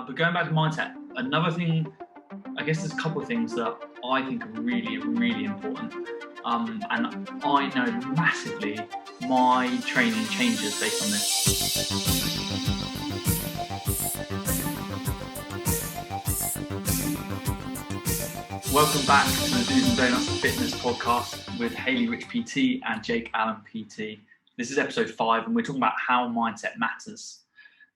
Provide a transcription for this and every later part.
But going back to mindset, another thing, I guess there's a couple of things that I think are really, really important. And I know massively my training changes based on this. Welcome back to the Do's and Donuts of Fitness podcast with Hayley Rich PT and Jake Allen PT. This is episode 5 and we're talking about how mindset matters.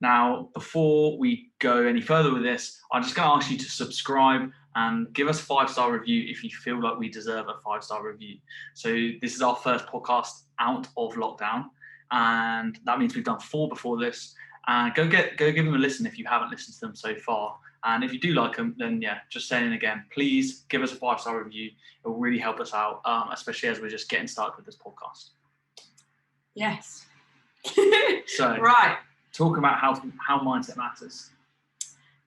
Now, before we go any further with this, I'm just going to ask you to subscribe and give us a 5-star review if you feel like we deserve a 5-star review. So this is our first podcast out of lockdown, and that means we've done 4 before this. And go give them a listen if you haven't listened to them so far. And if you do like them, then yeah, just saying again, please give us a 5-star review. It will really help us out, especially as we're just getting started with this podcast. Yes. So right. Talk about how mindset matters.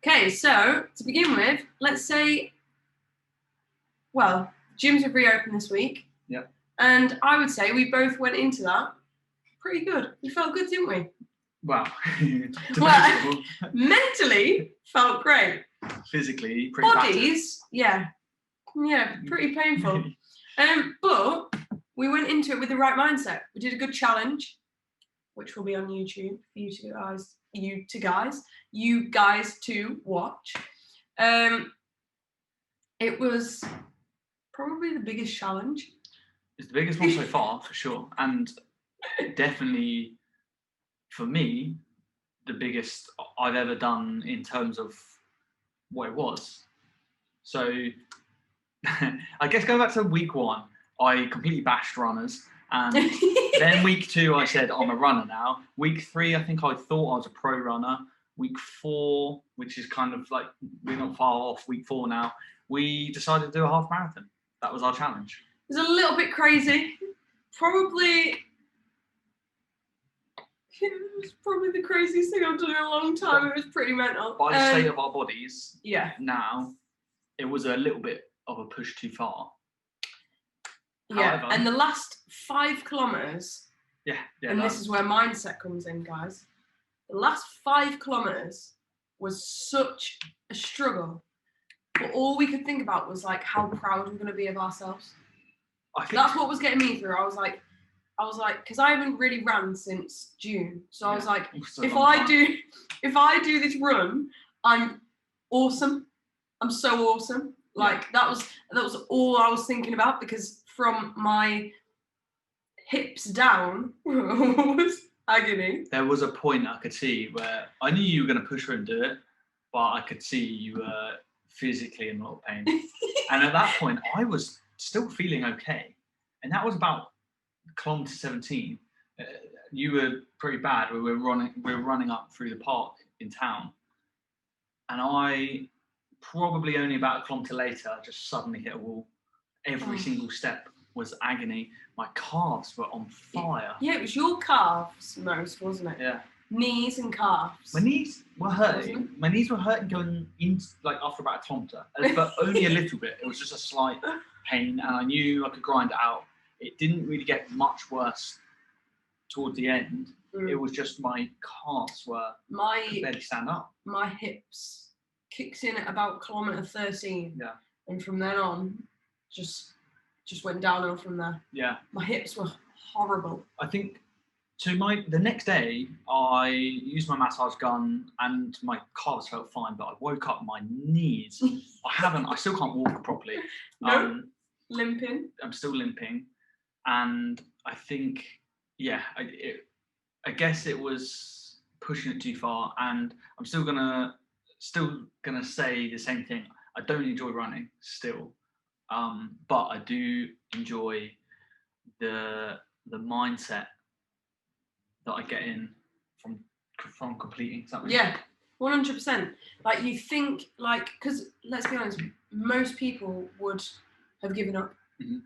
Okay, so to begin with, let's say, well, gyms have reopened this week. Yep. And I would say we both went into that pretty good. We felt good, didn't we? Wow. Well, mentally felt great. Physically, pretty Bodies, yeah, pretty painful. But we went into it with the right mindset. We did a good challenge, which will be on YouTube for you guys to watch. It was probably the biggest challenge. It's the biggest one so far, for sure, and definitely for me, the biggest I've ever done in terms of what it was. So I guess going back to week 1, I completely bashed runners. And then week 2, I said, I'm a runner now. Week 3, I think I thought I was a pro runner. Week 4, which is kind of like, we're not far off week 4 now, we decided to do a half marathon. That was our challenge. It was a little bit crazy. It was probably the craziest thing I've done in a long time. It was pretty mental. By the state of our bodies now, it was a little bit of a push too far. Yeah, however, and the last 5 kilometres, and this is where mindset comes in, guys. The last 5 kilometres was such a struggle, but all we could think about was like how proud we're going to be of ourselves. That's what was getting me through. I was like, because I haven't really ran since June, so I was like, if I do this run, I'm awesome. I'm so awesome. Like that was all I was thinking about, because from my hips down was agony. There was a point I could see where I knew you were going to push her and do it, but I could see you were physically in a lot of pain. And at that point, I was still feeling okay. And that was about kilometre 17. You were pretty bad. We were running up through the park in town. And I probably only about a kilometre later just suddenly hit a wall. Every single step was agony. My calves were on fire. Yeah, it was your calves most, wasn't it? Yeah. Knees and calves. My knees were hurting. My knees were hurting going in, like after about a kilometre, but only a little bit. It was just a slight pain, and I knew I could grind it out. It didn't really get much worse toward the end. It was just my calves could barely stand up. My hips kicked in at about kilometre 13. Yeah. And from then on, just went downhill from there. Yeah. My hips were horrible. I think the next day I used my massage gun and my calves felt fine, but I woke up my knees. I still can't walk properly. No. Limping. I'm still limping. And I think, I guess it was pushing it too far, and I'm still gonna say the same thing. I don't enjoy running still, but I do enjoy the mindset that I get in from completing something. Yeah, 100%. Like you think, because let's be honest, most people would have given up. Mm-hmm.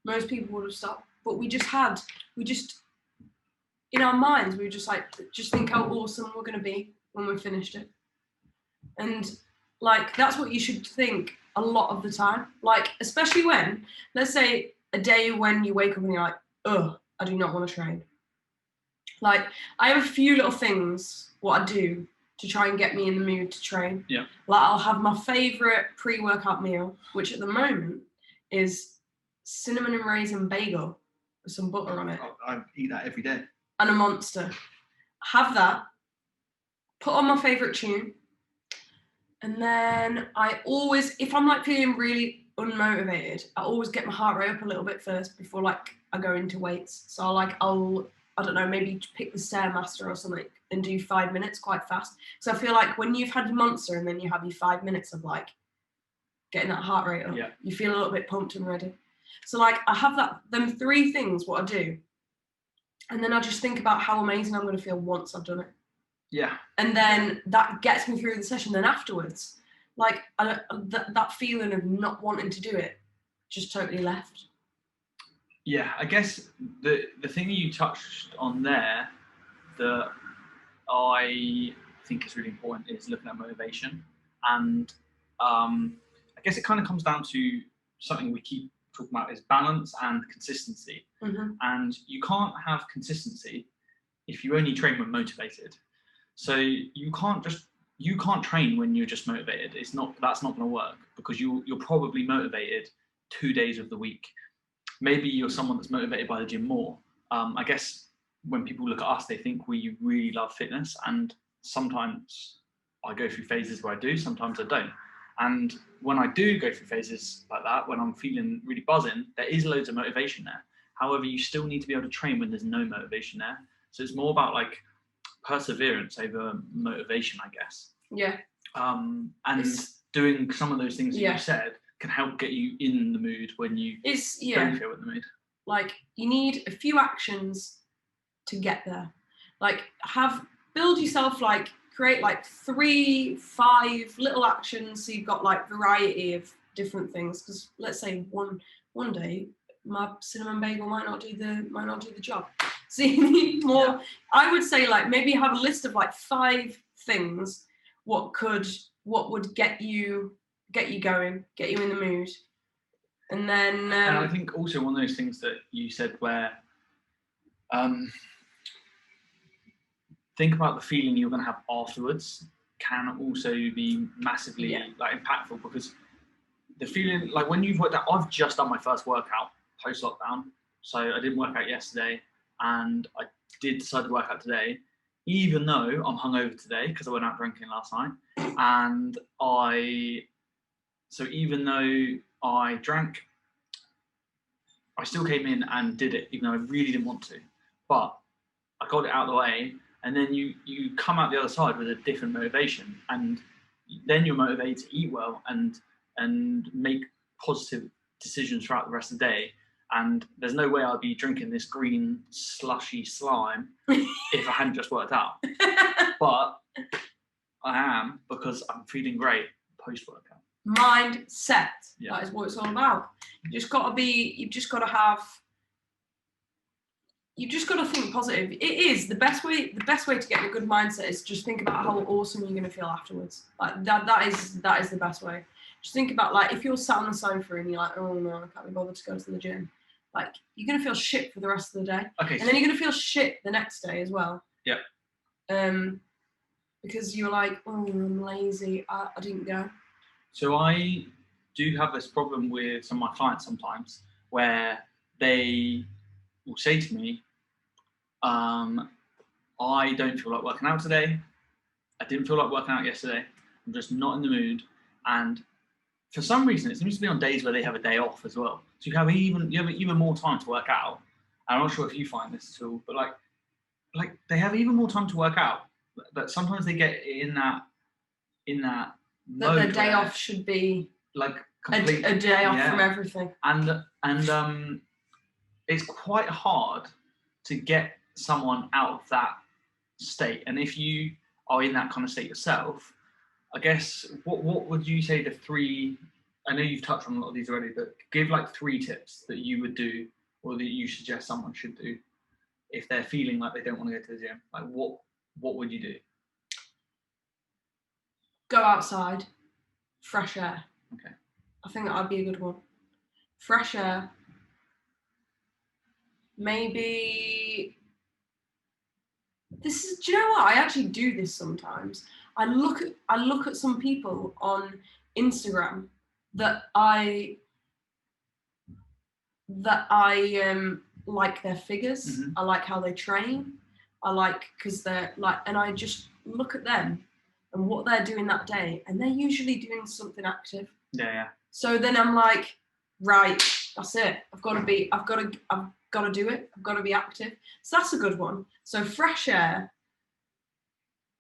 Most people would have stopped, but we just in our minds, we were just think how awesome we're going to be when we've finished it. And that's what you should think a lot of the time. Especially when, let's say a day when you wake up and you're like, ugh, I do not want to train. I have a few little things what I do to to try and get me in the mood to train. Yeah. Like I'll have my favourite pre-workout meal, which at the moment is cinnamon and raisin bagel with some butter on it. I eat that every day. And a Monster. Have that. Put on my favourite tune. And then I always, if I'm like feeling really unmotivated, I always get my heart rate up a little bit first before like I go into weights. So I don't know, maybe pick the Stairmaster or something and do 5 minutes quite fast. So I feel like when you've had your Monster and then you have your 5 minutes of like getting that heart rate up, you feel a little bit pumped and ready. So like I have them 3 things, what I do. And then I just think about how amazing I'm going to feel once I've done it. Yeah. And then that gets me through the session. Then afterwards, like that feeling of not wanting to do it just totally left. Yeah, I guess the thing you touched on there that I think is really important is looking at motivation. And I guess it kind of comes down to something we keep talking about is balance and consistency. Mm-hmm. And you can't have consistency if you only train when motivated. So you can't train when you're just motivated. That's not going to work because you're probably motivated 2 days of the week. Maybe you're someone that's motivated by the gym more. I guess when people look at us, they think we really love fitness, and sometimes I go through phases where I do, sometimes I don't. And when I do go through phases like that, when I'm feeling really buzzing, there is loads of motivation there. However, you still need to be able to train when there's no motivation there. So it's more about like perseverance over motivation, I guess. Yeah. And doing some of those things that you said can help get you in the mood when you don't feel in the mood. Like you need a few actions to get there. Like build yourself like create like 3, 5 little actions so you've got like variety of different things. Because let's say one day my cinnamon bagel might not do the job. So you need more. Yeah. I would say like maybe have a list of like 5 things what would get you going, get you in the mood. And then and I think also one of those things that you said where think about the feeling you're going to have afterwards can also be massively like impactful, because the feeling like when you've worked out, I've just done my first workout post lockdown, so I didn't work out yesterday and I did decide to work out today, even though I'm hungover today because I went out drinking last night. And so even though I drank, I still came in and did it, even though I really didn't want to. But I got it out of the way, and then you come out the other side with a different motivation, and then you're motivated to eat well and make positive decisions throughout the rest of the day. And there's no way I'd be drinking this green slushy slime if I hadn't just worked out. But I am, because I'm feeling great post-workout. Mindset. Yeah. That is what it's all about. You've just got to think positive. It is the best way to get in a good mindset is just think about how awesome you're going to feel afterwards. Like that is the best way. Just think about like if you're sat on the sofa and you're like, oh no, I can't be bothered to go to the gym. Like you're going to feel shit for the rest of the day. Okay. And then you're going to feel shit the next day as well. Yeah. Because you're like, oh, I'm lazy. I didn't go. So I do have this problem with some of my clients sometimes where they will say to me, I don't feel like working out today. I didn't feel like working out yesterday. I'm just not in the mood. And for some reason, it seems to be on days where they have a day off as well. So you have even more time to work out. I'm not sure if you find this at all, but like they have even more time to work out. But sometimes they get in that mode their day off should be like a day off from everything. And it's quite hard to get someone out of that state. And if you are in that kind of state yourself, I guess what would you say the 3? I know you've touched on a lot of these already, but give like 3 tips that you would do or that you suggest someone should do if they're feeling like they don't want to go to the gym. Like what would you do? Go outside, fresh air. Okay. I think that'd be a good one. Fresh air. Maybe do you know what? I actually do this sometimes. I look at some people on Instagram that I like their figures. Mm-hmm. I like how they train. I like because they're like, and I just look at them and what they're doing that day, and they're usually doing something active. Yeah. So then I'm like, right, that's it. I've got to do it. I've got to be active. So that's a good one. So fresh air.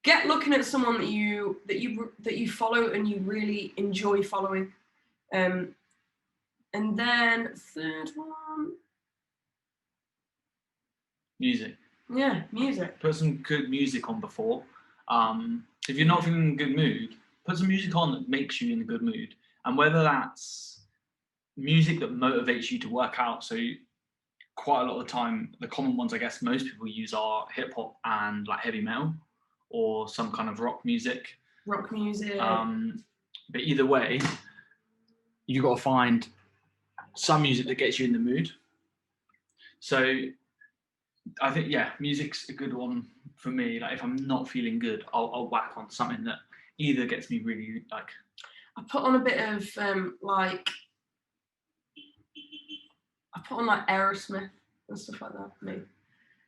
Get looking at someone that you follow and you really enjoy following. And then third one. Music. Yeah, music. Put some good music on before. If you're not feeling in a good mood, put some music on that makes you in a good mood. And whether that's music that motivates you to work out, so quite a lot of the time, the common ones I guess most people use are hip hop and like heavy metal, or some kind of rock music. Rock music. But either way, you got to find some music that gets you in the mood. So I think, music's a good one for me. Like if I'm not feeling good, I'll whack on something that either gets me really like. I put on a bit of Aerosmith and stuff like that. Me.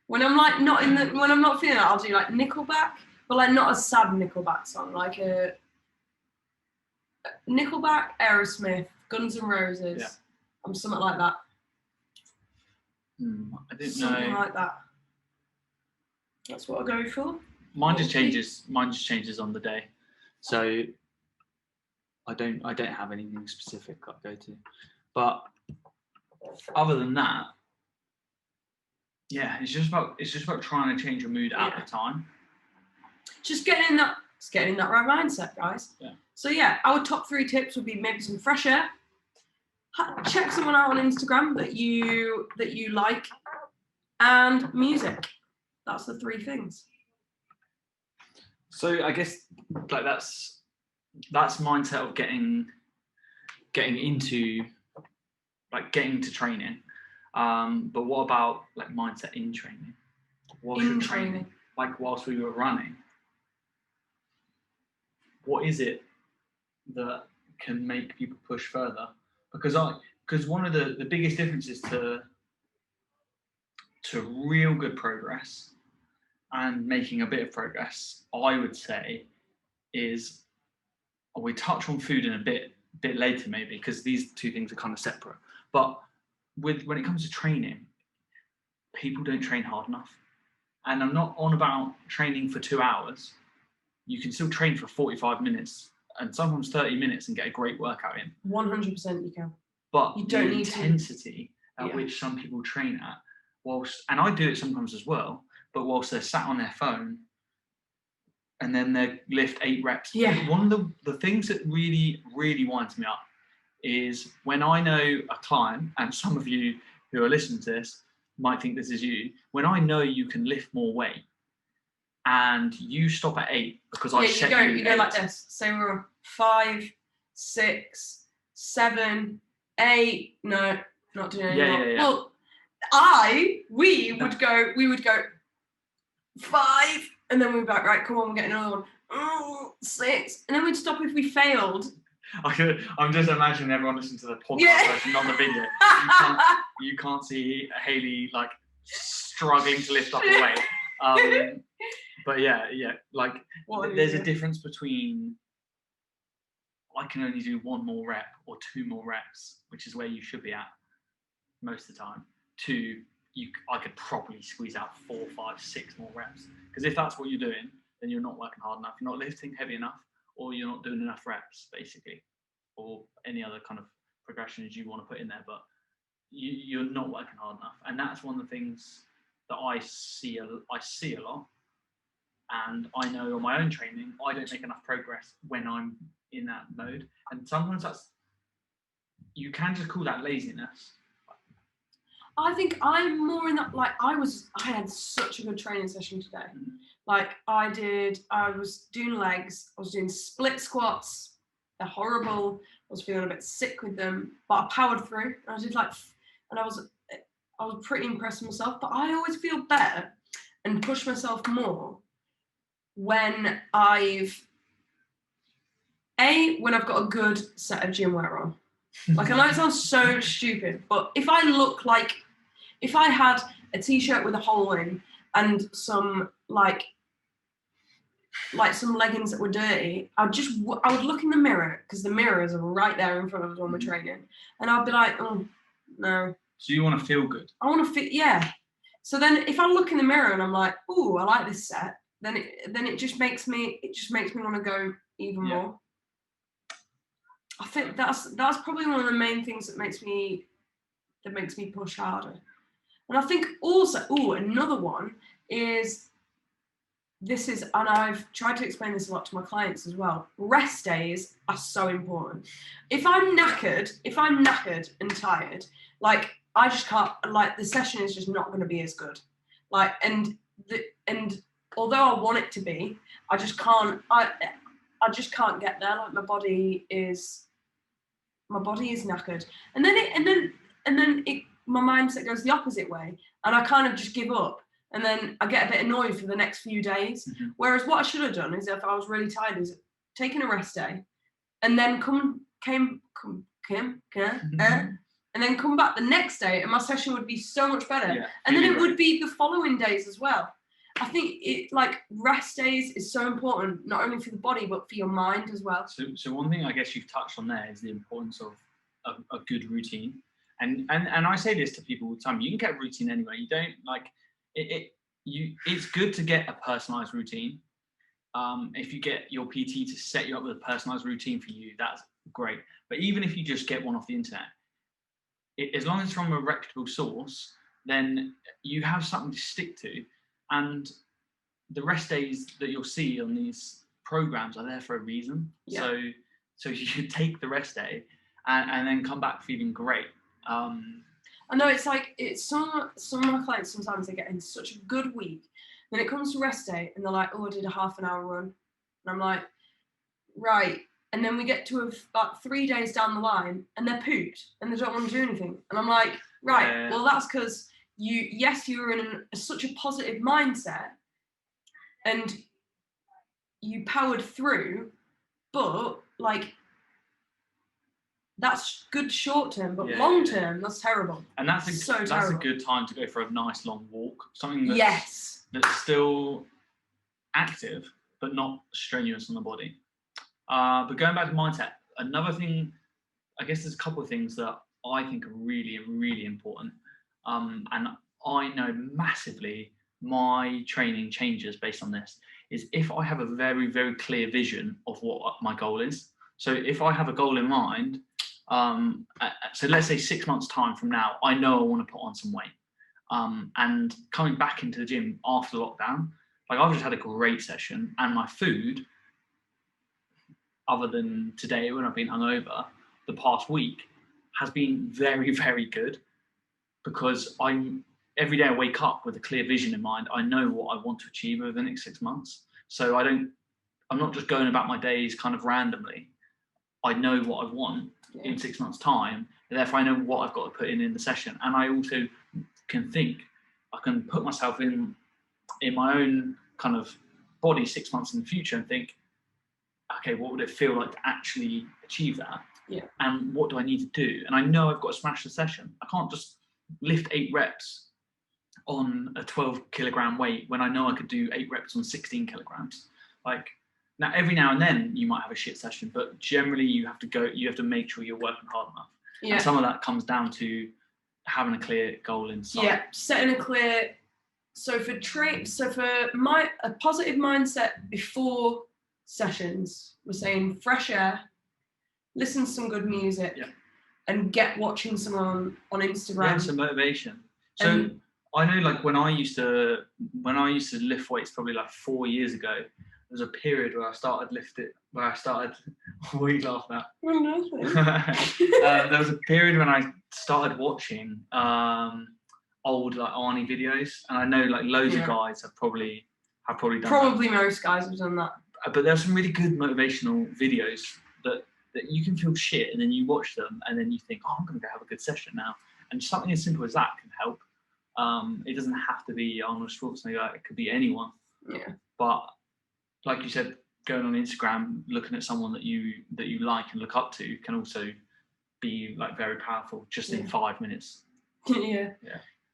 When I'm like when I'm not feeling it, I'll do like Nickelback, but like not a sad Nickelback song, like a Nickelback, Aerosmith, Guns N' Roses, something like that. I didn't something know. Like that. That's what I go for. Mine just changes on the day, so I don't have anything specific I go to. But other than that, it's just about trying to change your mood at the time. Just getting in that right mindset, guys. Yeah. So our top 3 tips would be maybe some fresh air. Check someone out on Instagram that you like, and music. That's the 3 things. So I guess like that's mindset of getting into like getting to training. But what about like mindset in training? Training, like whilst we were running, what is it that can make people push further? Because one of the biggest differences to real good progress and making a bit of progress, I would say, is we touch on food in a bit later maybe, because these 2 things are kind of separate. But when it comes to training, people don't train hard enough. And I'm not on about training for 2 hours. You can still train for 45 minutes and sometimes 30 minutes and get a great workout in. 100% you can. But you don't need intensity at which some people train at, and I do it sometimes as well, but whilst they're sat on their phone and then they lift 8 reps. Yeah. One of the things that really, really winds me up is when I know a client, and some of you who are listening to this might think this is you, when I know you can lift more weight and you stop at 8 because I set you go like this. So we're 5, 6, 7, 8. No, not doing it anymore. Yeah. Well, we would go 5, and then we'd be like, right, come on, we're getting another one. 6, and then we'd stop if we failed. I'm just imagining everyone listening to the podcast version, not the video. You can't see Hayley like struggling to lift up a weight. But like there's a difference between I can only do 1 more rep or 2 more reps, which is where you should be at most of the time, to I could probably squeeze out 4, 5, 6 more reps. Because if that's what you're doing, then you're not working hard enough. You're not lifting heavy enough, or you're not doing enough reps, basically, or any other kind of progressions you want to put in there. But you're not working hard enough, and that's one of the things that I see a lot. And I know on my own training, I don't make enough progress when I'm in that mode. And sometimes you can just call that laziness. I think I'm more in that, like, I had such a good training session today. Like I was doing legs, I was doing split squats. They're horrible. I was feeling a bit sick with them, but I powered through. And I did and I was pretty impressed with myself, but I always feel better and push myself more when I've When I've got a good set of gym wear on. Like, I know it sounds so stupid, but if I had a t-shirt with a hole in and some like some leggings that were dirty, I would look in the mirror, because the mirrors are right there in front of us when we're training, and I'd be like, oh no. So you want to feel good? I want to fit, yeah. So then if I look in the mirror and I'm like, oh, I like this set, then it just makes me want to go even more. I think that's probably one of the main things that makes me push harder. And I think also, another one is, and I've tried to explain this a lot to my clients as well, rest days are so important. If I'm knackered and tired, like, I just can't, like, the session is just not going to be as good. Like, and although I want it to be, I just can't get there. Like, my body is knackered, and then my mindset goes the opposite way, and I kind of just give up, and then I get a bit annoyed for the next few days. Mm-hmm. Whereas what I should have done is, if I was really tired, is taking a rest day, and then and then come back the next day, and my session would be so much better. Yeah, and then it would be the following days as well. I think rest days is so important, not only for the body, but for your mind as well. So one thing I guess you've touched on there is the importance of a good routine. And I say this to people all the time. You can get a routine anyway. You don't like it. It's good to get a personalized routine. If you get your PT to set you up with a personalized routine for you, that's great. But even if you just get one off the internet, as long as it's from a reputable source, then you have something to stick to. And the rest days that you'll see on these programs are there for a reason. Yeah. So you should take the rest day and then come back feeling great. I know it's some of my clients, sometimes they get in such a good week, then it comes to rest day and they're like, oh, I did a half an hour run, and I'm like, right. And then we get to about 3 days down the line and they're pooped and they don't want to do anything, and I'm like, right, well, that's because you were in such a positive mindset and you powered through, but like, that's good short term, but long term, that's terrible. And that's a good time to go for a nice long walk. Something that's still active, but not strenuous on the body. But going back to mindset, another thing, I guess there's a couple of things that I think are really, really important. And I know massively my training changes based on this, is if I have a very, very clear vision of what my goal is. So if I have a goal in mind, so let's say 6 months time from now, I know I want to put on some weight. And coming back into the gym after lockdown, like, I've just had a great session, and my food, other than today when I've been hungover, the past week has been very, very good, because every day I wake up with a clear vision in mind. I know what I want to achieve over the next 6 months. So I'm not just going about my days kind of randomly. I know what I want in 6 months' time, and therefore I know what I've got to put in the session. And I also can think, I can put myself in my own kind of body 6 months in the future and think, okay, what would it feel like to actually achieve that? Yeah. And what do I need to do? And I know I've got to smash the session. I can't just lift 8 reps on a 12 kilogram weight when I know I could do 8 reps on 16 kilograms. Like, now, every now and then you might have a shit session, but generally you have to make sure you're working hard enough. Yeah. And some of that comes down to having a clear goal in sight. Yeah, setting a clear. So for a positive mindset before sessions, we're saying fresh air, listen to some good music, and get watching someone on Instagram. Yeah, some motivation. So I know, like, when I used to lift weights probably like 4 years ago, there was a period where I started lifting. What are you laughing at? Well, nothing. There was a period when I started watching old, like, Arnie videos, and I know, like, loads of guys have probably done Probably that. Most guys have done that. But there's some really good motivational videos that you can feel shit, and then you watch them, and then you think, oh, I'm going to go have a good session now. And something as simple as that can help. It doesn't have to be Arnold Schwarzenegger. It could be anyone. Yeah. But like you said, going on Instagram, looking at someone that you like and look up to can also be like very powerful just in 5 minutes. Yeah.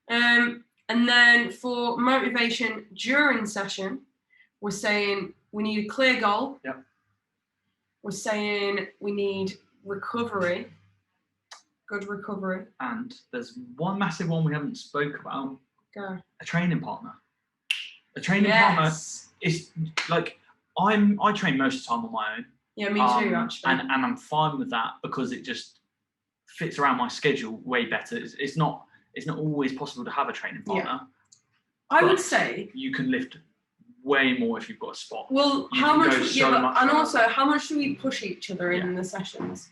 And then for motivation during session, we're saying we need a clear goal. Yep. We're saying we need recovery. Good recovery. And there's one massive one we haven't spoke about. Go. A training partner. A training partner is like I train most of the time on my own. Yeah, me too, actually. And I'm fine with that because it just fits around my schedule way better. It's not always possible to have a training partner. Yeah. I would say you can lift way more if you've got a spot. Well, how much do we push each other in the sessions?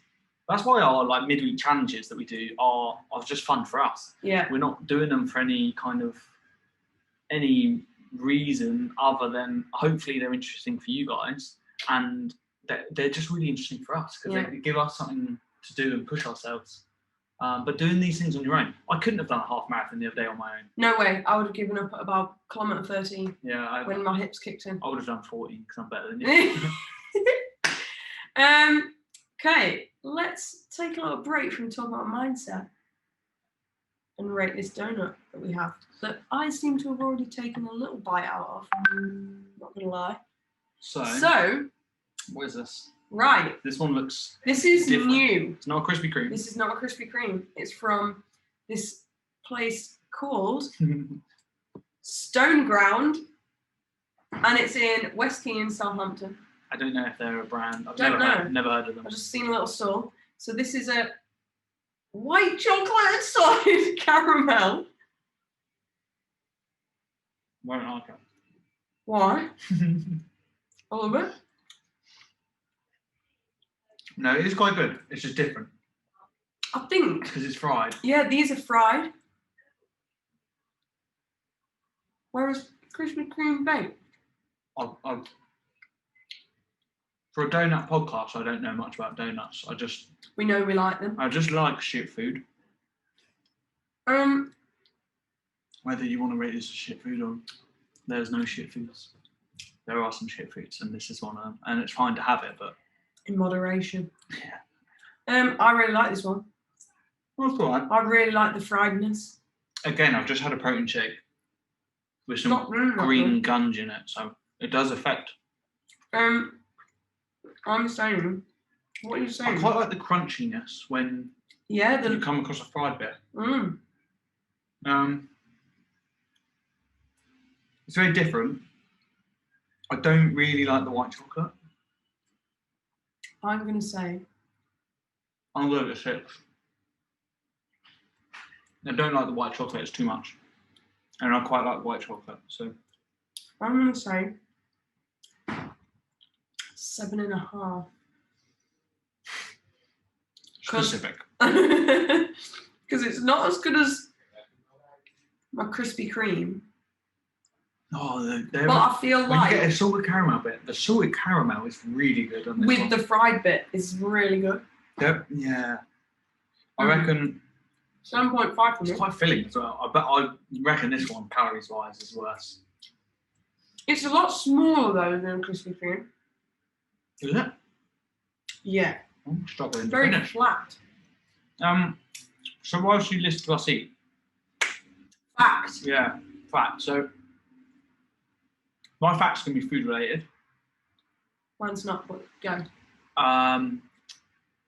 That's why our like midweek challenges that we do are just fun for us. Yeah. We're not doing them for any reason other than hopefully they're interesting for you guys, and they're just really interesting for us because they give us something to do and push ourselves. But doing these things on your own, I couldn't have done a half marathon the other day on my own. No way. I would have given up at about kilometre 13. Yeah. When my hips kicked in. I would have done 14 because I'm better than you. Okay, let's take a little break from talking about mindset and rate this donut that we have that I seem to have already taken a little bite out of. Not gonna lie. So what is this? Right. This one looks This is different. new. It's not a Krispy Kreme. This is not a Krispy Kreme. It's from this place called Stone Ground, and it's in West Key in Southampton. I don't know if they're a brand. I've never heard of them. I've just seen a little store. So this is a white chocolate solid caramel. Won't like it. Why? A little bit. No, it is quite good. It's just different. I think. Because it's fried. Yeah, these are fried. Whereas Krispy Kreme baked. For a donut podcast, I don't know much about donuts. We know we like them. I just like shit food. Whether you want to rate this as shit food or there's no shit foods. There are some shit foods, and this is one of them. And it's fine to have it, but in moderation. Yeah. I really like this one. That's all right. I really like the friedness. Again, I've just had a protein shake with some green gunge in it, so it does affect. I'm saying, what are you saying? I quite like the crunchiness when you come across a fried bit. It's very different. I don't really like the white chocolate. I'm going to say. I'm going to go to 6. I don't like the white chocolate, it's too much. And I quite like white chocolate, so. I'm going to say 7.5. Specific. Because it's not as good as my Krispy Kreme. Oh, but I feel like you get a salted caramel bit. The salted caramel is really good on this with one. the fried bit is really good. Yep, yeah. I reckon 7.5 for me. It's quite filling as well. I reckon this one, calories wise, is worse. It's a lot smaller though than Krispy Kreme. Is it? Yeah. I'm struggling. Very flat. So why should you list to us eat? Fact. Yeah, fact. So my facts can be food related. Mine's not, but go. And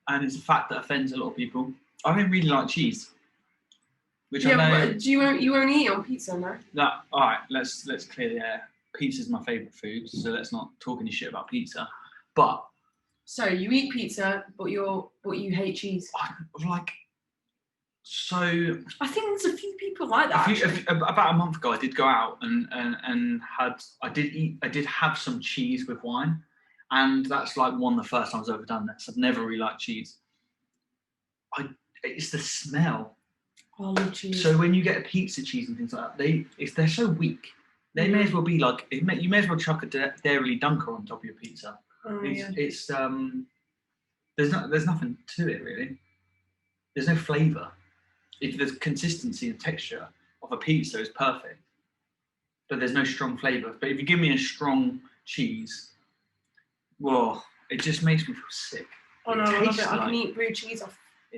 it's a fact that offends a lot of people. I don't really like cheese. Which I know. But you won't eat on pizza, no? No. All right. Let's clear the air. Pizza's my favourite food, so let's not talk any shit about pizza. But so you eat pizza, but you hate cheese. So I think there's a few people like that. About a month ago, I did go out and I did have some cheese with wine, and that's like one of the first times I've ever done this. I've never really liked cheese. It's the smell. I love cheese. So when you get a pizza cheese and things like that, they're so weak. They may as well be like you may as well chuck a Dairy Dunker on top of your pizza. It's there's nothing to it really. There's no flavour. The consistency and texture of a pizza is perfect, but there's no strong flavour. But if you give me a strong cheese, Well, it just makes me feel sick. Oh no, I love it. I can eat blue cheese off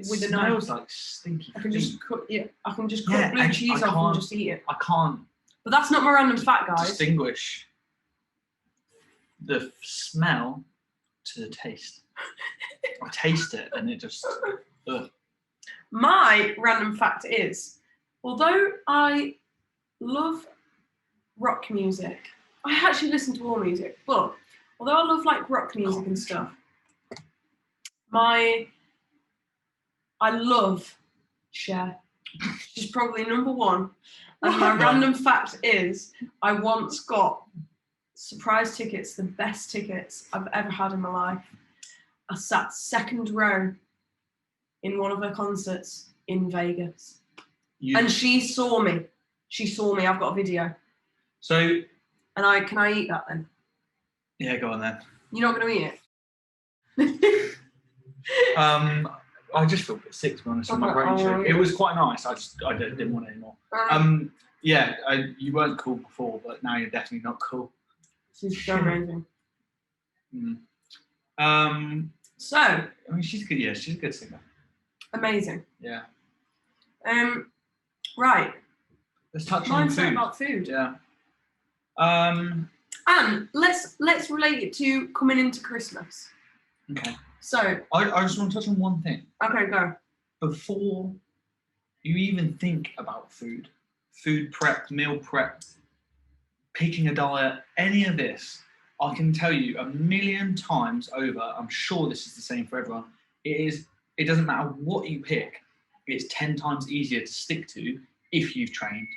with a knife. It smells like stinky. I can just cut blue cheese off and just eat it. I can't. But that's not my random fact, guys. Distinguish the smell to the taste. I taste it and it just. Ugh. My random fact is, although I love rock music, I actually listen to all music, but although I love like rock music and stuff, I love Cher. She's probably number one. And my random fact is, I once got surprise tickets, the best tickets I've ever had in my life. I sat second row in one of her concerts in Vegas. And she saw me. I've got a video. So. And can I eat that then? Yeah, go on then. You're not going to eat it? I just feel a bit sick, to be honest, with my brain trip. It was quite nice. I didn't want it anymore. You weren't cool before, but now you're definitely not cool. She's so amazing. So. I mean, she's good. Yeah, she's a good singer. Amazing. Yeah. Right. Let's touch on food. Mindset about food. Yeah. And let's relate it to coming into Christmas. Okay. So I just want to touch on one thing. Okay, go. Before you even think about food prep, meal prep, picking a diet, any of this, I can tell you 1,000,000 times over, I'm sure this is the same for everyone, it doesn't matter what you pick, it's 10 times easier to stick to if you've trained.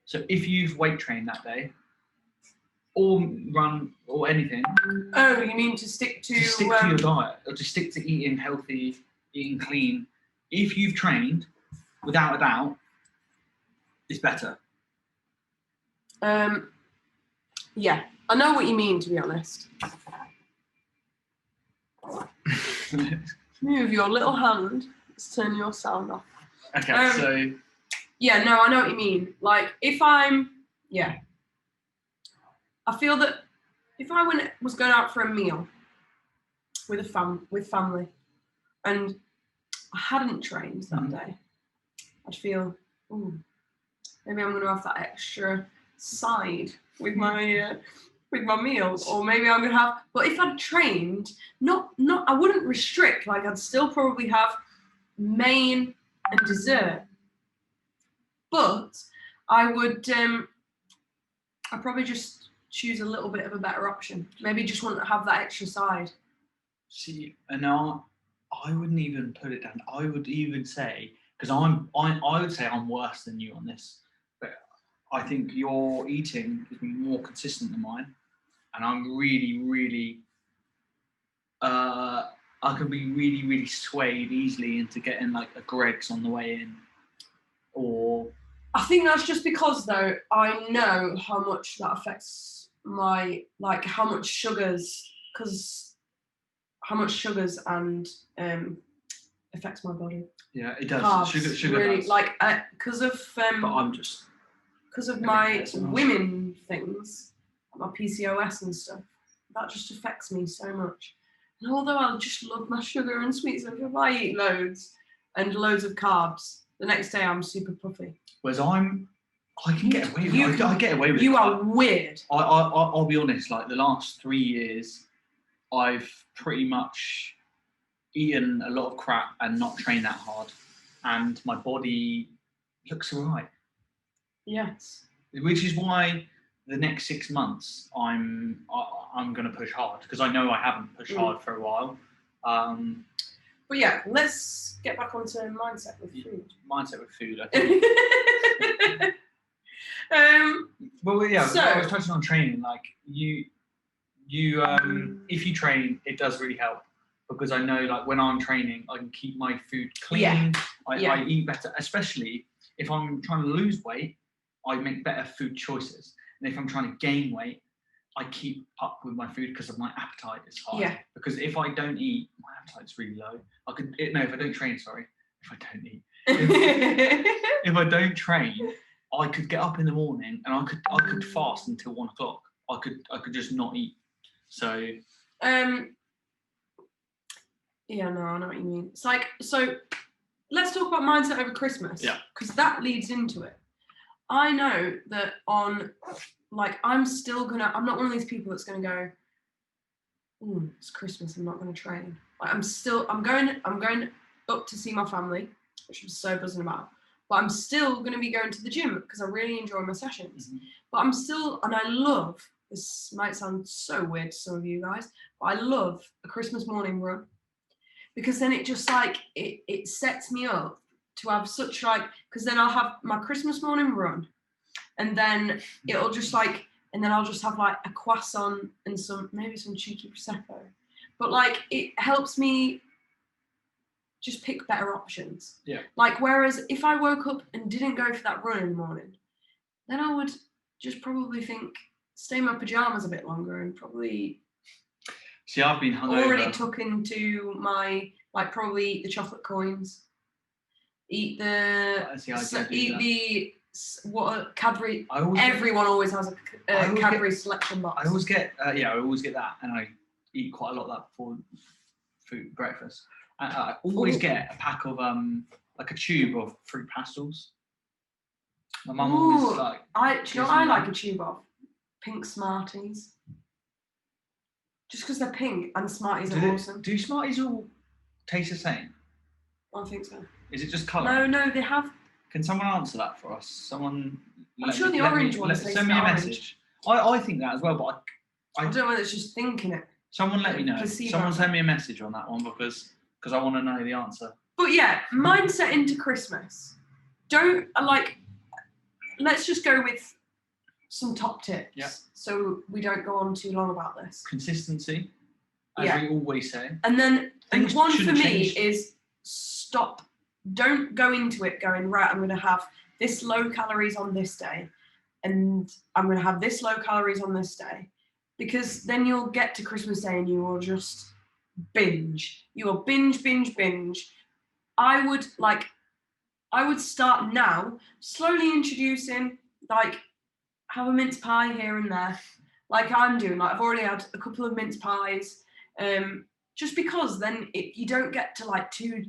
So if you've weight trained that day, or run, or anything. Oh, you mean to stick to your diet, or to stick to eating healthy, eating clean. If you've trained, without a doubt, it's better. Yeah, I know what you mean, to be honest. Move your little hand. Let's turn your sound off. Okay, so. Yeah, no, I know what you mean. Like, I feel that if I was going out for a meal with family, and I hadn't trained that day, I'd feel, maybe I'm going to have that extra side with my meal, or maybe I'm going to have. But if I'd trained, I wouldn't restrict. Like, I'd still probably have main and dessert, but I would. I'd probably just choose a little bit of a better option. Maybe just want to have that extra side. See, and I wouldn't even put it down. I would even say, because I would say I'm worse than you on this, but I think your eating is more consistent than mine, and I'm really, really, I can be really, really swayed easily into getting like a Greg's on the way in, or. I think that's just because, though, I know how much that affects how much sugars and affects my body. Yeah, it does. Carbs, sugar really, does. like, because of but I'm just. Because of my women things, my PCOS and stuff, that just affects me so much. And although I just love my sugar and sweets, if I eat loads and loads of carbs, the next day I'm super puffy. Whereas I can get away with it. I get away with it. You are weird. I'll be honest, like the last 3 years, I've pretty much eaten a lot of crap and not trained that hard. And my body looks all right. Yes. Which is why the next 6 months I'm going to push hard, because I know I haven't pushed hard for a while. But yeah, let's get back onto mindset with food. Mindset with food, I think. Well, yeah. So, I was touching on training. Like you, if you train, it does really help, because I know, like when I'm training, I can keep my food clean. Yeah. I eat better, especially if I'm trying to lose weight. I make better food choices, and if I'm trying to gain weight, I keep up with my food because of my appetite is high. Yeah. Because if I don't eat, my appetite's really low. If I don't train, sorry. If I don't eat. If I don't train, I could get up in the morning and I could fast until 1 o'clock. I could just not eat. So Yeah, no, I know what you mean. It's like, so let's talk about mindset over Christmas. Yeah. Because that leads into it. I know that I'm not one of these people that's gonna go, it's Christmas, I'm not gonna train. Like I'm going up to see my family, which I'm so buzzing about. But I'm still gonna be going to the gym because I really enjoy my sessions. Mm-hmm. But I love, this might sound so weird to some of you guys, but I love a Christmas morning run. Because then it just like, it sets me up to have such like, because then I'll have my Christmas morning run, and then it'll just like, and then I'll just have like a croissant and maybe some cheeky Prosecco. But like, it helps me just pick better options. Yeah. Like, whereas if I woke up and didn't go for that run in the morning, then I would just probably stay in my pajamas a bit longer and probably... See, I've been hungover. Already took into my, like, probably eat the chocolate coins, eat the Cadbury. Everyone always has a Cadbury selection box. I always get that, and I eat quite a lot of that before breakfast. And I always get a pack of like a tube of fruit pastels. My mum always like. I like a tube of pink Smarties. Just because they're pink and Smarties are awesome. Do Smarties all taste the same? I think so. Is it just colour? No, they have... Can someone answer that for us? I'm sure the orange ones send me a message. I think that as well, but I don't know whether it's just thinking it. Someone let me know. Someone send me a message on that one because I want to know the answer. But yeah, mindset into Christmas. Let's just go with some top tips, so we don't go on too long about this. Consistency, as we always say. And then one for me is stop. Don't go into it going, right, I'm going to have this low calories on this day, and I'm going to have this low calories on this day, because then you'll get to Christmas Day and you will just binge. You will binge. I would start now, slowly introducing, like, have a mince pie here and there, like I'm doing. Like, I've already had a couple of mince pies, just because then you don't get to like two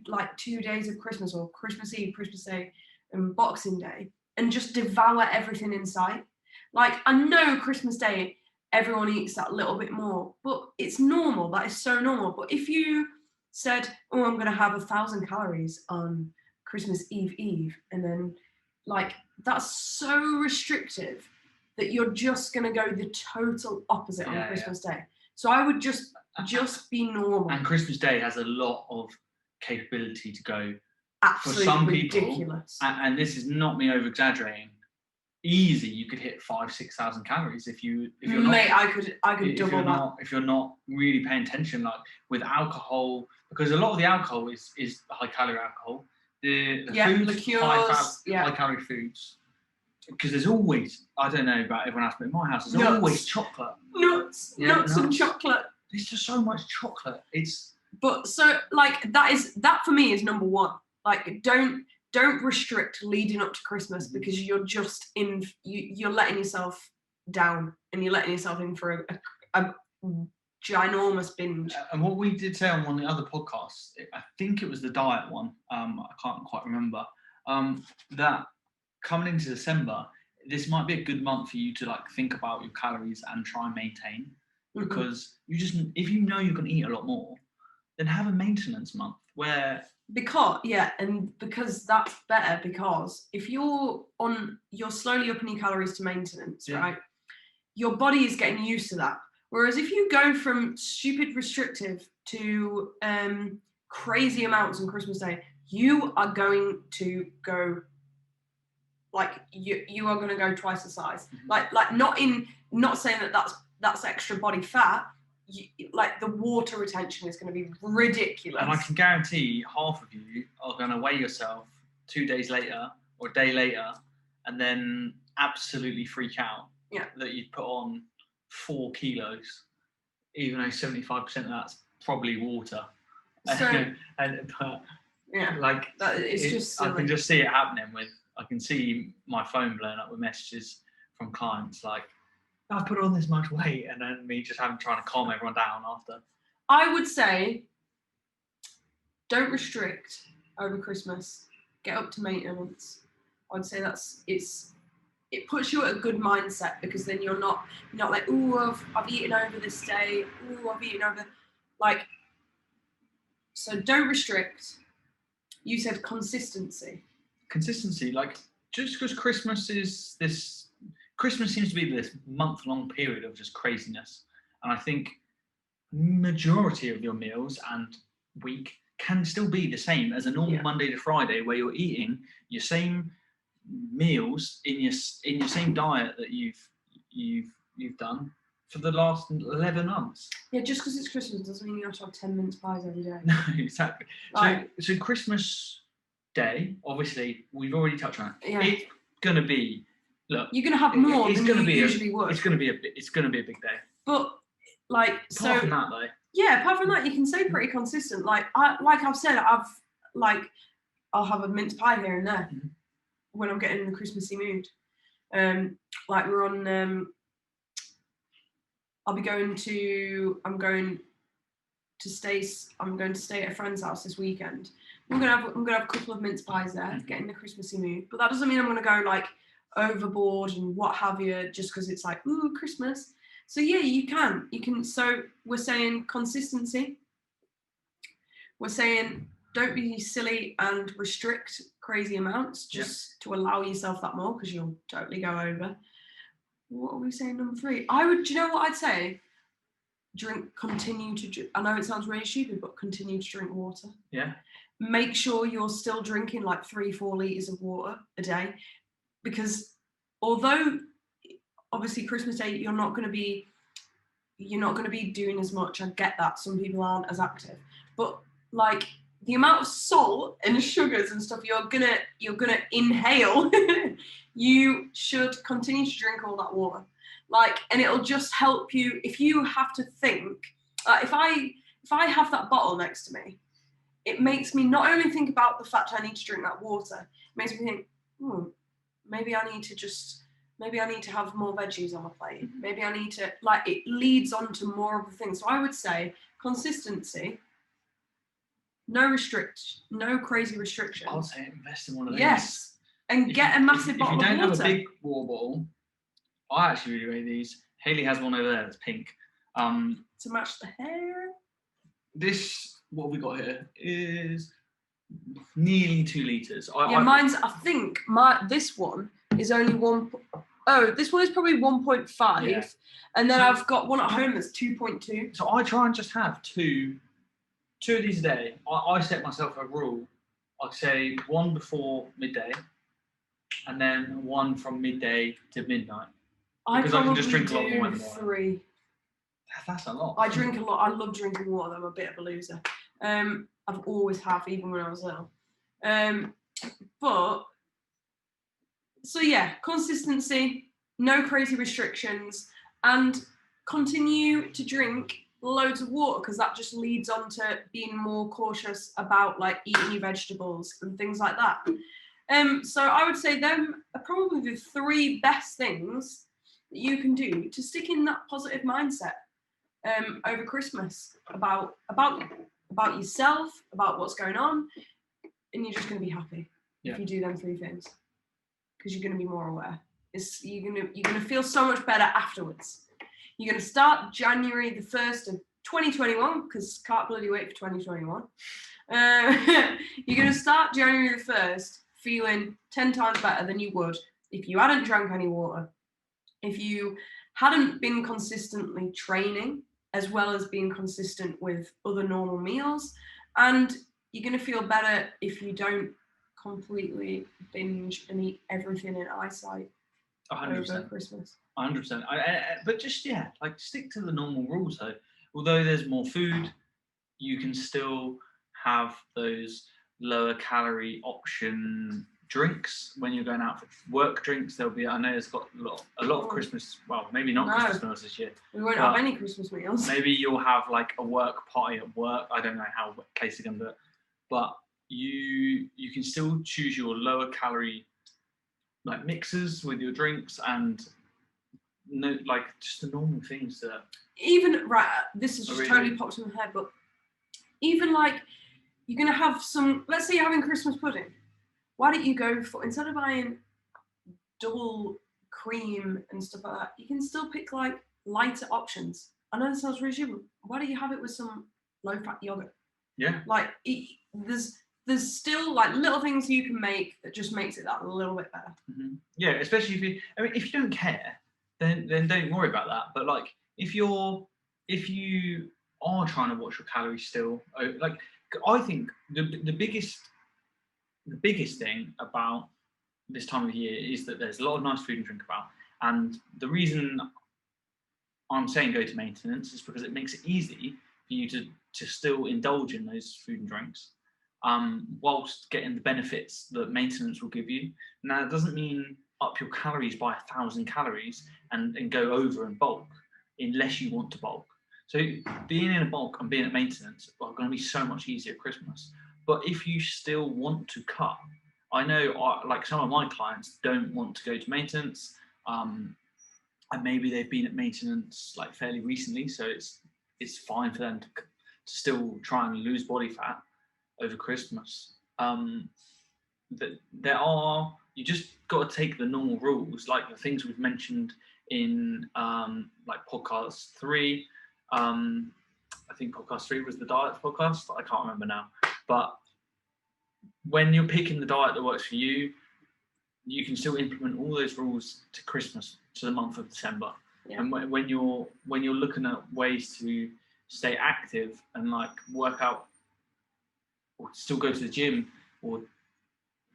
days of Christmas, or Christmas Eve, Christmas Day, and Boxing Day, and just devour everything in sight. Like, I know Christmas Day everyone eats that little bit more, but it's normal. That is so normal. But if you said, oh, I'm going to have 1,000 calories on Christmas Eve, and then, like, that's so restrictive that you're just going to go the total opposite on Christmas Day. So I would just be normal. And Christmas Day has a lot of capability to go. Absolutely for some ridiculous. People, and this is not me over exaggerating, easy, you could hit 5,000-6,000 calories if you're not. Mate, I could double that. If you're not really paying attention, like with alcohol, because a lot of the alcohol is high calorie alcohol. The foods, liqueurs, high calorie foods. Because there's always, I don't know about everyone else, but in my house there's always chocolate. Nuts and chocolate. There's just so much chocolate. But so, like, that for me is number one. Like, don't restrict leading up to Christmas, because you're just you're letting yourself down, and you're letting yourself in for a ginormous binge. And what we did say on one of the other podcasts, I think it was the diet one, I can't quite remember, that coming into December, this might be a good month for you to, like, think about your calories and try and maintain, because if you know you're going to eat a lot more, then have a maintenance month where... Because that's better, because if you're slowly upping your calories to maintenance, right? Your body is getting used to that. Whereas if you go from stupid restrictive to crazy amounts on Christmas Day, you are going to go, like, you are going to go twice the size. Like not saying that that's extra body fat. Like, the water retention is going to be ridiculous. And I can guarantee half of you are going to weigh yourself 2 days later or a day later, and then absolutely freak out that you've put on 4 kilos, even though 75% of that's probably water. So, like, it's just silly. I can just see it happening I can see my phone blowing up with messages from clients like, I've put on this much weight, and then me just trying to calm everyone down after. I would say, don't restrict over Christmas. Get up to maintenance. I'd say it puts you at a good mindset, because then you're not like, ooh, I've eaten over this day. Ooh, I've eaten over, like. So don't restrict. You said consistency. Consistency, like, just because Christmas seems to be this month-long period of just craziness, and I think majority of your meals and week can still be the same as a normal Monday to Friday, where you're eating your same meals in your same diet that you've done for the last 11 months. Yeah, just because it's Christmas doesn't mean you have to have 10 mince pies every day. No, exactly. So Christmas Day, obviously, we've already touched on it. Yeah. It's gonna be, look, you're gonna have more than you usually would. It's gonna be a big day. But like, apart from that, though. Yeah, apart from that, you can stay pretty consistent. Like I've said, I'll have a mince pie here and there when I'm getting in the Christmassy mood. Like we're on. I'm going to stay at a friend's house this weekend. I'm gonna have a couple of mince pies there, get in the Christmassy mood. But that doesn't mean I'm gonna go like overboard and what have you, just because it's like, ooh, Christmas. So yeah, you can. So we're saying consistency. We're saying don't be silly and restrict crazy amounts just to allow yourself that more, because you'll totally go over. What are we saying? Number 3. Do you know what I'd say? Continue to drink. I know it sounds really stupid, but continue to drink water. Yeah. Make sure you're still drinking like 3-4 litres of water a day, because although obviously Christmas Day you're not going to be doing as much. I get that some people aren't as active, but like the amount of salt and sugars and stuff you're gonna inhale, you should continue to drink all that water. Like, and it'll just help you if you have to think. If I have that bottle next to me, it makes me not only think about the fact I need to drink that water. It makes me think, maybe I need to have more veggies on my plate. Maybe I need to, like, it leads on to more of the things. So I would say consistency, no crazy restrictions. I'll say invest in one of these. Yes, and get a massive bottle of water. If you don't have a big water bottle, I actually really rate these. Hayley has one over there that's pink. To match the hair. What have we got here is nearly 2 litres. This one is only 1. Oh, this one is probably 1.5, and then I've got one at home that's 2.2. So I try and just have two of these a day. I set myself a rule. I'd say 1 before midday, and then 1 from midday to midnight. Because I can just drink a lot more in the morning. 3. That's a lot. I drink a lot. I love drinking water. I'm a bit of a loser. I've always have, even when I was little. But so yeah, consistency, no crazy restrictions, and continue to drink loads of water, because that just leads on to being more cautious about like eating your vegetables and things like that. So I would say them are probably the 3 best things that you can do to stick in that positive mindset over Christmas about yourself, about what's going on, and you're just going to be happy if you do them 3 things, because you're going to be more aware. You're going to feel so much better afterwards. You're going to start January the 1st of 2021, because can't bloody wait for 2021. You're going to start January the 1st feeling 10 times better than you would if you hadn't drank any water, if you hadn't been consistently training, as well as being consistent with other normal meals. And you're going to feel better if you don't completely binge and eat everything in eyesight 100%. Over Christmas. 100%. But just, like, stick to the normal rules, though. Although there's more food, you can still have those lower calorie option drinks when you're going out for work drinks. There'll be, I know there's got a lot of Christmas, well, maybe not Christmas meals this year. We won't have any Christmas meals. Maybe you'll have like a work party at work. I don't know how places are going to do it, but you can still choose your lower calorie like mixers with your drinks and no, like just the normal things that. Even this is just totally popped in my head, but even like you're gonna have some. Let's say you're having Christmas pudding. Why don't you go for, instead of buying double cream and stuff like that, you can still pick like lighter options. I know this sounds really stupid. Why don't you have it with some low-fat yogurt? Yeah. Like there's still like little things you can make that just makes it that little bit better. Mm-hmm. Yeah, especially if you don't care, then don't worry about that. But like if you are trying to watch your calories still, like I think the biggest thing about this time of year is that there's a lot of nice food and drink about, and the reason I'm saying go to maintenance is because it makes it easy for you to still indulge in those food and drinks, whilst getting the benefits that maintenance will give you. Now, it doesn't mean up your calories by 1,000 calories and go over and bulk, unless you want to bulk. So being in a bulk and being at maintenance are going to be so much easier at Christmas. But if you still want to cut, I know like some of my clients don't want to go to maintenance, and maybe they've been at maintenance like fairly recently, so it's fine for them to still try and lose body fat over Christmas. You just got to take the normal rules, like the things we've mentioned in like podcast 3. I think podcast 3 was the diet podcast. I can't remember now. But when you're picking the diet that works for you, you can still implement all those rules to Christmas, to the month of December. Yeah. And when you're looking at ways to stay active and like work out or still go to the gym, or do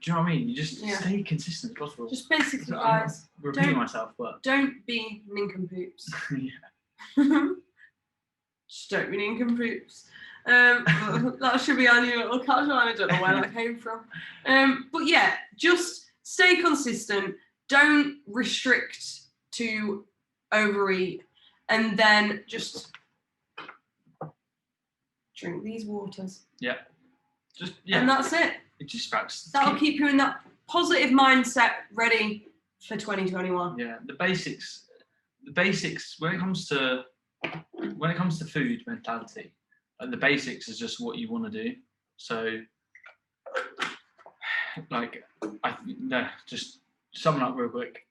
you know what I mean? You just stay consistent as possible. Just basically, guys, I'm repeating myself, but don't be nincompoops. Yeah. Just don't be nincompoops. That should be our new little catchline. I don't know where that came from. But yeah, just stay consistent. Don't restrict to overeat, and then just drink these waters. Yeah. And that's it. That'll keep you in that positive mindset, ready for 2021. Yeah, the basics when it comes to food mentality, the basics is just what you want to do. So like just summing up real quick,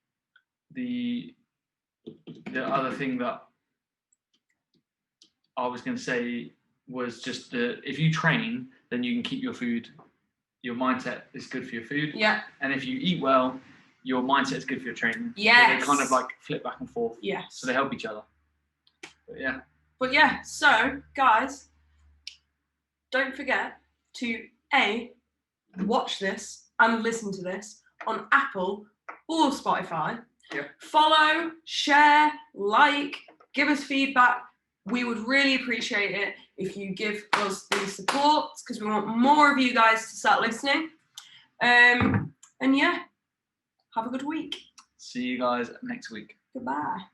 the other thing that I was going to say was just if you train, then you can keep your food. Your mindset is good for your food. Yeah. And if you eat well, your mindset is good for your training. Yes. So they kind of like flip back and forth. Yes. So they help each other. But yeah, so guys, don't forget to watch this and listen to this on Apple or Spotify. Yeah. Follow, share, like, give us feedback. We would really appreciate it if you give us the support, because we want more of you guys to start listening. And yeah, have a good week. See you guys next week. Goodbye.